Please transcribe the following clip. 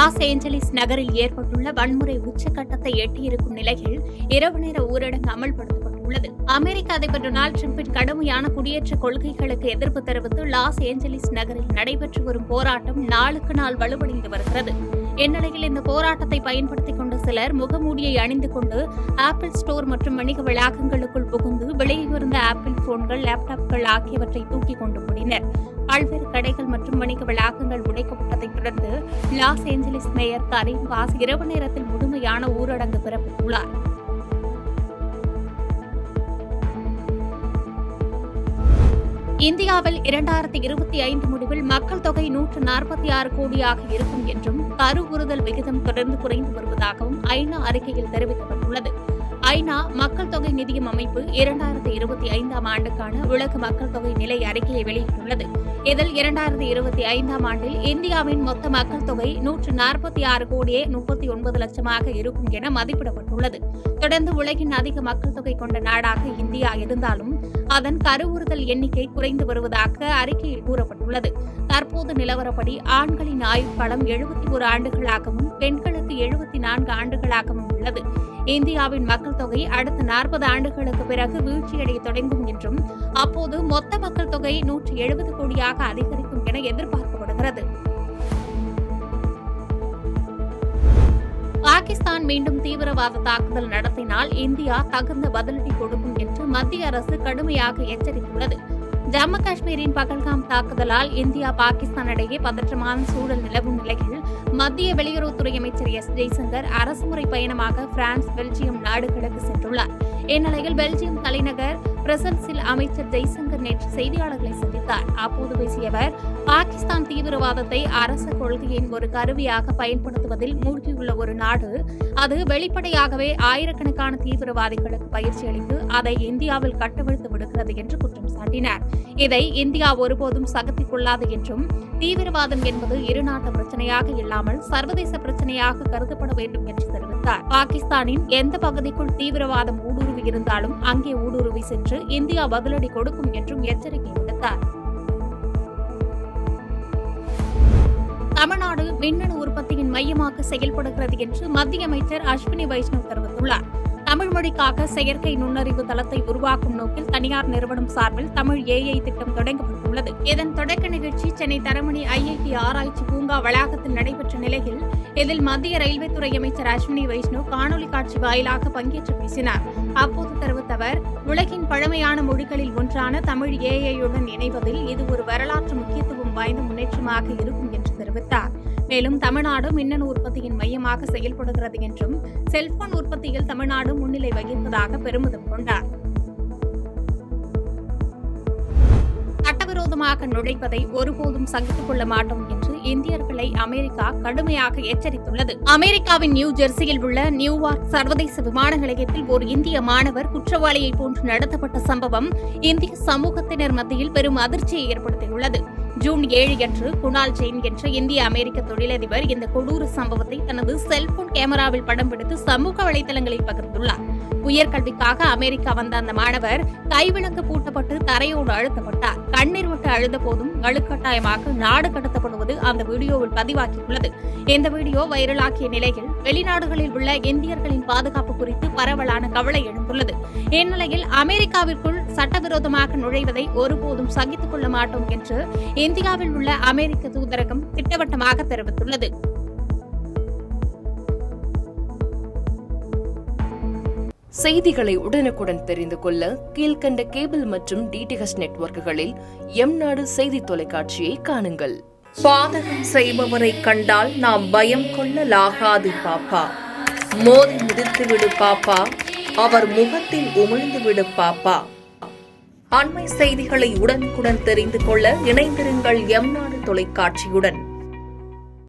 Loss Angeles நகரில் ஏற்பட்டுள்ள வன்முறை உச்சக்கட்டத்தை எட்டியிருக்கும் நிலையில் இரவு நேர ஊரடங்கு அமல்படுத்தப்பட்டுள்ளது. அமெரிக்க அதிபர் டொனால்டு டிரம்பின் கடுமையான குடியேற்ற கொள்கைகளுக்கு எதிர்ப்பு தெரிவித்து லாஸ் ஏஞ்சலிஸ் நகரில் நடைபெற்று வரும் போராட்டம் நாளுக்கு நாள் வலுவடைந்து வருகிறது. இந்நிலையில் இந்த போராட்டத்தை பயன்படுத்திக் கொண்ட சிலர் முகமூடியை அணிந்து கொண்டு ஆப்பிள் ஸ்டோர் மற்றும் வணிக வளாகங்களுக்குள் புகுந்து விலையுயர்ந்த ஆப்பிள் போன்கள், லேப்டாப்கள் ஆகியவற்றை தூக்கிக் கொண்டு ஓடினர். பல்வேறு கடைகள் மற்றும் வணிக வளாகங்கள் உடைக்கப்பட்டதைத் தொடர்ந்து லாஸ் ஏஞ்சலிஸ் மேயர் கரீம் பாஸ் இரவு நேரத்தில் முழுமையான ஊரடங்கு பிறப்பித்துள்ளார். இந்தியாவில் 2025 முடிவில் மக்கள் தொகை 146 கோடியாக இருக்கும் என்றும் கருவுறுதல் விகிதம் தொடர்ந்து குறைந்து வருவதாகவும் ஐநா அறிக்கையில் தெரிவிக்கப்பட்டுள்ளது. ஐநா மக்கள் தொகை நிதியம் அமைப்பு 2025 ஆண்டுக்கான உலக மக்கள் தொகை நிலை அறிக்கையை வெளியிட்டுள்ளது. இதில் 2025 ஆண்டில் இந்தியாவின் மொத்த மக்கள் தொகை 146 கோடியே 39 லட்சமாக இருக்கும் என மதிப்பிடப்பட்டுள்ளது. தொடர்ந்து உலகின் அதிக மக்கள் தொகை கொண்ட நாடாக இந்தியா இருந்தாலும் அதன் கருவுறுதல் எண்ணிக்கை குறைந்து வருவதாக அறிக்கையில் கூறப்பட்டுள்ளது. தற்போது நிலவரப்படி ஆண்களின் ஆயுட்காலம் 71 ஆண்டுகளாகவும் பெண்களுக்கு 74 ஆண்டுகளாகவும் உள்ளது. இந்தியாவின் மக்கள் தொகை அடுத்த 40 ஆண்டுகளுக்கு பிறகு வீழ்ச்சியடைய தொடங்கும் என்றும் அப்போது மொத்த மக்கள் தொகை 170 கோடியாக அதிகரிக்கும் என எதிர்பார்க்கப்படுகிறது. பாகிஸ்தான் மீண்டும் தீவிரவாத தாக்குதல் நடத்தினால் இந்தியா தகுந்த பதிலடி கொடுக்கும் என்று மத்திய அரசு கடுமையாக எச்சரித்துள்ளது. ஜம்மு காஷ்மீரின் பகல்காம் தாக்குதலால் இந்தியா பாகிஸ்தான் இடையே பதற்றமான சூழல் நிலவும் நிலையில் மத்திய வெளியுறவுத்துறை அமைச்சர் ஜெய்சங்கர் அரசுமுறை பயணமாக பிரான்ஸ், பெல்ஜியம் நாடுகளுக்கு சென்றுள்ளார். இந்நிலையில் பெல்ஜியம் தலைநகர் பிரசல்ஸில் அமைச்சர் ஜெய்சங்கர் நேற்று செய்தியாளர்களை சந்தித்தார். அப்போது பேசிய அவர், பாகிஸ்தான் தீவிரவாதத்தை அரச கொள்கையின் ஒரு கருவியாக பயன்படுத்துவதில் மூழ்கியுள்ள ஒரு நாடு. அது வெளிப்படையாகவே ஆயிரக்கணக்கான தீவிரவாதிகளுக்கு பயிற்சி அளித்து அதை இந்தியாவில் கட்டவிழ்த்து விடுகிறது என்று குற்றம் சாட்டினார். இதை இந்தியா ஒருபோதும் சகித்துக் கொள்ளாது என்றும் தீவிரவாதம் என்பது இருநாட்டு பிரச்சனையாக இல்லாமல் சர்வதேச பிரச்சனையாக கருதப்பட வேண்டும் என்று தெரிவித்தார். பாகிஸ்தானின் எந்த பகுதிக்குள் தீவிரவாதம் ஊடுருவி இருந்தாலும் அங்கே ஊடுருவி சென்று இந்தியா பதிலடி கொடுக்கும் என்றும் எச்சரிக்கை விடுத்தார். தமிழ்நாடு மின்னணு உற்பத்தியின் மையமாக செயல்படுகிறது என்று மத்திய அமைச்சர் அஸ்வினி வைஷ்ணவ் தெரிவித்துள்ளார். தமிழ் மொழிக்காக செயற்கை நுண்ணறிவு தளத்தை உருவாக்கும் நோக்கில் தனியார் நிறுவனம் சார்பில் தமிழ் AI திட்டம் தொடங்கப்பட்டுள்ளது. இதன் தொடக்க நிகழ்ச்சி சென்னை தரமணி IIT ஆராய்ச்சி பூங்கா வளாகத்தில் நடைபெற்ற நிலையில் இதில் மத்திய ரயில்வே துறை அமைச்சர் அஸ்வினி வைஷ்ணவ் காணொலி காட்சி வாயிலாக பங்கேற்று பேசினார். அப்போது தெரிவித்த அவர், உலகின் பழமையான மொழிகளில் ஒன்றான தமிழ் AI-யுடன் இணைவதில் இது ஒரு வரலாற்று முக்கியத்துவம் வாய்ந்த முன்னேற்றமாக இருக்கும் என்று தெரிவித்தார். மேலும் தமிழ்நாடு மின்னணு உற்பத்தியின் மையமாக செயல்படுகிறது என்றும் செல்போன் உற்பத்தியில் தமிழ்நாடு முன்னிலை வகிப்பதாக பெருமிதம் கொண்டார். சட்டவிரோதமாக நுழைவதை ஒருபோதும் சகித்துக் கொள்ள மாட்டோம் என்று இந்தியர்களை அமெரிக்கா கடுமையாக எச்சரித்துள்ளது. அமெரிக்காவின் நியூ ஜெர்சியில் உள்ள நியூயார்க் சர்வதேச விமான நிலையத்தில் ஒரு இந்திய மாணவர் குற்றவாளியை போன்று நடத்தப்பட்ட சம்பவம் இந்திய சமூகத்தினர் மத்தியில் பெரும் அதிர்ச்சியை ஏற்படுத்தியுள்ளது. ஜூன் 7 அன்று குணால் ஜெயின் என்ற இந்திய அமெரிக்க தொழிலதிபர் இந்த கொடூர சம்பவத்தை தனது செல்போன் கேமராவில் படம் பிடித்து சமூக வலைதளங்களில் பகிர்ந்துள்ளார். உயர்கல்விக்காக அமெரிக்கா வந்த அந்த மாணவர் கைவிலங்கு பூட்டப்பட்டு தரையோடு அழுத்தப்பட்டார். கண்ணீர் விட்டு அழுத போதும் வலுக்கட்டாயமாக நாடு கடத்தப்படுவது அந்த வீடியோவில் பதிவாகியுள்ளது. இந்த வீடியோ வைரலாகிய நிலையில் வெளிநாடுகளில் உள்ள இந்தியர்களின் பாதுகாப்பு குறித்து பரவலான கவலை எழுந்துள்ளது. இந்நிலையில் அமெரிக்காவிற்குள் சட்டவிரோதமாக நுழைவதை ஒருபோதும் சகித்துக் கொள்ள மாட்டோம் என்று இந்தியாவில் உள்ள அமெரிக்க தூதரகம் திட்டவட்டமாக தெரிவித்துள்ளது. செய்திகளை உடனுக்குடன் தெரிந்து கொள்ள கீழ்கண்ட கேபிள் மற்றும் DTH நெட்வொர்க்குகளில் எம்நாடு செய்தி தொலைக்காட்சியை காணுங்கள். பாதகம் செய்பவரை கண்டால் நாம் பயம் கொள்ளலாகாது பாப்பா. மோதி மிதித்து விடு பாப்பா, அவர் முகத்தில் உமிழ்ந்து விடு பாப்பா. அண்மை செய்திகளை உடனுக்குடன் தெரிந்து கொள்ள இணைந்திருங்கள் எம்நாடு தொலைக்காட்சியுடன்.